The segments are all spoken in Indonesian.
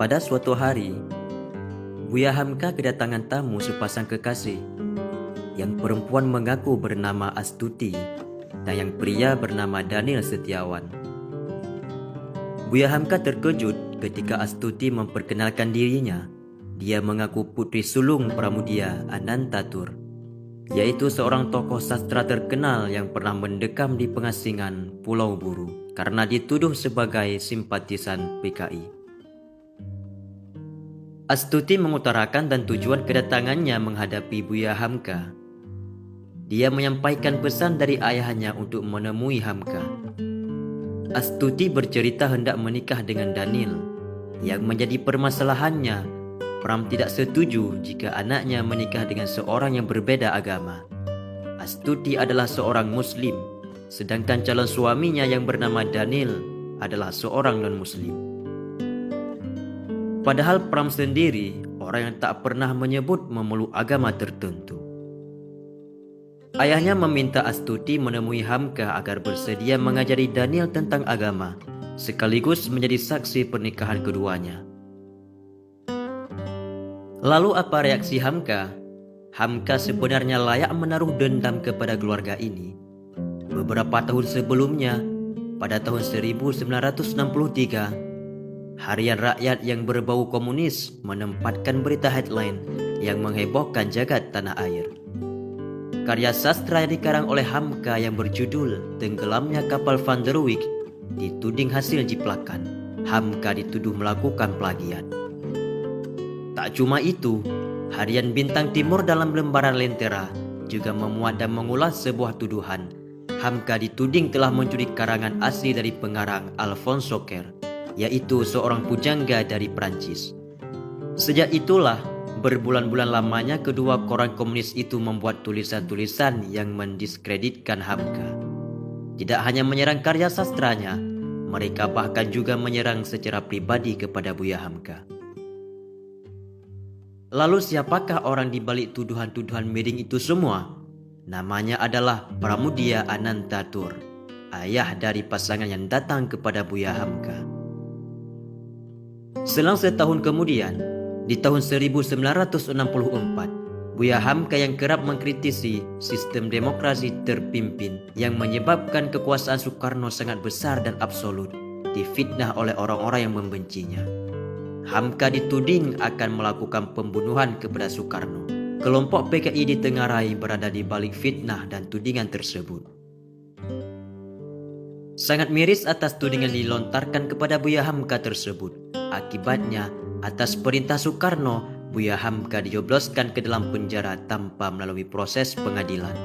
Pada suatu hari, Buya Hamka kedatangan tamu sepasang kekasih. Yang perempuan mengaku bernama Astuti dan yang pria bernama Daniel Setiawan. Buya Hamka terkejut ketika Astuti memperkenalkan dirinya. Dia mengaku putri sulung Pramudia Anantatur, yaitu seorang tokoh sastra terkenal yang pernah mendekam di pengasingan Pulau Buru karena dituduh sebagai simpatisan PKI. Astuti mengutarakan dan tujuan kedatangannya menghadapi Buya Hamka. Dia menyampaikan pesan dari ayahnya untuk menemui Hamka. Astuti bercerita hendak menikah dengan Daniel. Yang menjadi permasalahannya, Pram tidak setuju jika anaknya menikah dengan seorang yang berbeda agama. Astuti adalah seorang Muslim, sedangkan calon suaminya yang bernama Daniel adalah seorang non-Muslim. Padahal Pram sendiri orang yang tak pernah menyebut memeluk agama tertentu. Ayahnya meminta Astuti menemui Hamka agar bersedia mengajari Daniel tentang agama, sekaligus menjadi saksi pernikahan keduanya. Lalu apa reaksi Hamka? Hamka sebenarnya layak menaruh dendam kepada keluarga ini. Beberapa tahun sebelumnya, pada tahun 1963, Harian Rakyat yang berbau komunis menempatkan berita headline yang menghebohkan jagat tanah air. Karya sastra yang dikarang oleh Hamka yang berjudul Tenggelamnya Kapal Van der Wijk dituding hasil jiplakan. Hamka dituduh melakukan plagiat. Tak cuma itu, Harian Bintang Timur dalam lembaran Lentera juga memuat dan mengulas sebuah tuduhan. Hamka dituding telah mencuri karangan asli dari pengarang Alphonse Sauquer, yaitu seorang pujangga dari Prancis. Sejak itulah, berbulan-bulan lamanya kedua koran komunis itu membuat tulisan-tulisan yang mendiskreditkan Hamka. Tidak hanya menyerang karya sastranya, mereka bahkan juga menyerang secara pribadi kepada Buya Hamka. Lalu siapakah orang di balik tuduhan-tuduhan miring itu semua? Namanya adalah Pramudia Anantatur, ayah dari pasangan yang datang kepada Buya Hamka. Selang setahun kemudian, di tahun 1964, Buya Hamka yang kerap mengkritisi sistem demokrasi terpimpin yang menyebabkan kekuasaan Soekarno sangat besar dan absolut, difitnah oleh orang-orang yang membencinya. Hamka dituding akan melakukan pembunuhan kepada Soekarno. Kelompok PKI di Tenggarai berada di balik fitnah dan tudingan tersebut. Sangat miris atas tudingan dilontarkan kepada Buya Hamka tersebut. Akibatnya, atas perintah Soekarno, Buya Hamka dijebloskan ke dalam penjara tanpa melalui proses pengadilan.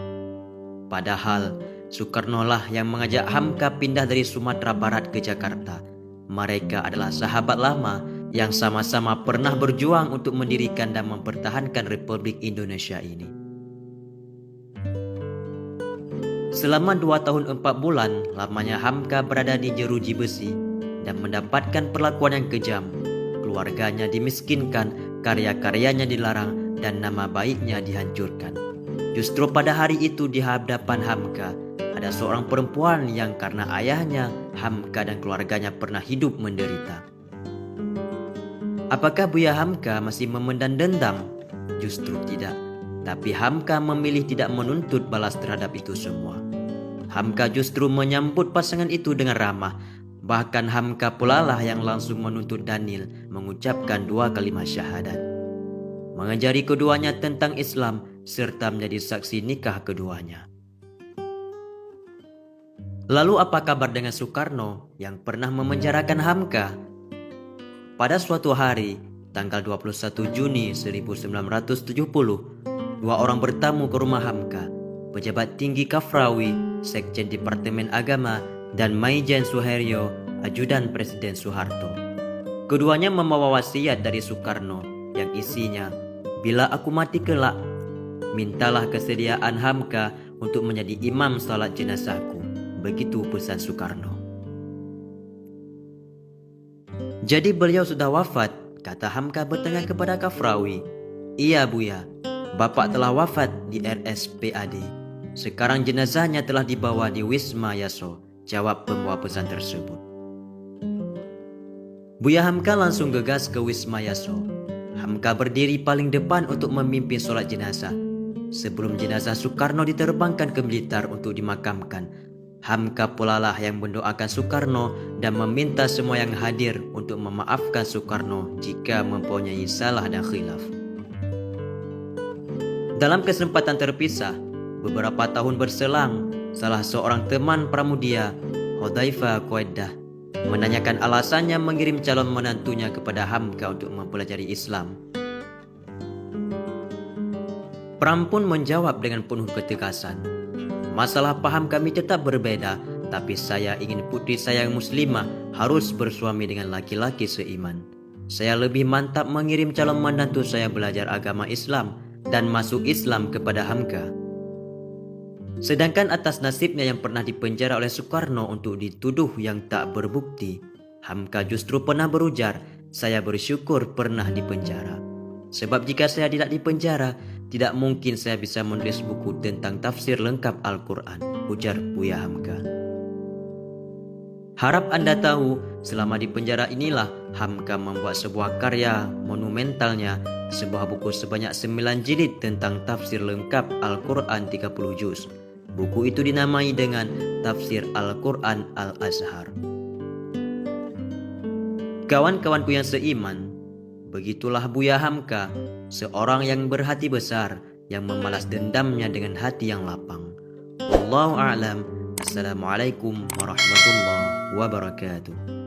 Padahal, Soekarno lah yang mengajak Hamka pindah dari Sumatera Barat ke Jakarta. Mereka adalah sahabat lama yang sama-sama pernah berjuang untuk mendirikan dan mempertahankan Republik Indonesia ini. Selama 2 tahun 4 bulan lamanya Hamka berada di jeruji besi dan mendapatkan perlakuan yang kejam. Keluarganya dimiskinkan, karya-karyanya dilarang, dan nama baiknya dihancurkan. Justru pada hari itu di hadapan Hamka ada seorang perempuan yang karena ayahnya, Hamka dan keluarganya pernah hidup menderita. Apakah Buya Hamka masih memendam dendam? Justru tidak. Tapi Hamka memilih tidak menuntut balas terhadap itu semua. Hamka justru menyambut pasangan itu dengan ramah. Bahkan Hamka pula lah yang langsung menuntut Daniel mengucapkan 2 kalimat syahadat, mengajari keduanya tentang Islam serta menjadi saksi nikah keduanya. Lalu apa kabar dengan Soekarno yang pernah memenjarakan Hamka? Pada suatu hari, tanggal 21 Juni 1970, 2 orang bertamu ke rumah Hamka, pejabat tinggi Kafrawi, Sekjen Departemen Agama, dan Maijen Suharyo, ajudan Presiden Soeharto. Keduanya membawa wasiat dari Soekarno yang isinya, "Bila aku mati kelak, mintalah kesediaan Hamka untuk menjadi imam salat jenazahku." Begitu pesan Soekarno. "Jadi beliau sudah wafat?" kata Hamka bertanya kepada Kafrawi. "Iya Buya, Bapak telah wafat di RSPAD. Sekarang jenazahnya telah dibawa di Wisma Yaso," jawab pembawa pesan tersebut. Buya Hamka langsung gegas ke Wisma Yaso. Hamka berdiri paling depan untuk memimpin sholat jenazah. Sebelum jenazah Soekarno diterbangkan ke Blitar untuk dimakamkan, Hamka pula lah yang mendoakan Soekarno dan meminta semua yang hadir untuk memaafkan Soekarno jika mempunyai salah dan khilaf. Dalam kesempatan terpisah, beberapa tahun berselang, salah seorang teman Pramudia, Hudzaifah Quaidah, menanyakan alasannya mengirim calon menantunya kepada Hamka untuk mempelajari Islam. Pram pun menjawab dengan penuh ketegasan, "Masalah paham kami tetap berbeda, tapi saya ingin putri saya yang muslimah harus bersuami dengan laki-laki seiman. Saya lebih mantap mengirim calon menantu saya belajar agama Islam dan masuk Islam kepada Hamka." Sedangkan atas nasibnya yang pernah dipenjara oleh Soekarno untuk dituduh yang tak berbukti, Hamka justru pernah berujar, "Saya bersyukur pernah dipenjara. Sebab jika saya tidak dipenjara, tidak mungkin saya bisa menulis buku tentang tafsir lengkap Al-Quran," ujar Buya Hamka. Harap Anda tahu, selama di penjara inilah Hamka membuat sebuah karya monumentalnya, sebuah buku sebanyak 9 jilid tentang tafsir lengkap Al-Quran 30 juz. Buku itu dinamai dengan Tafsir Al-Quran Al-Azhar. Kawan-kawanku yang seiman, begitulah Buya Hamka, seorang yang berhati besar, yang memalas dendamnya dengan hati yang lapang. Wallahu a'lam. Assalamualaikum warahmatullahi wabarakatuh.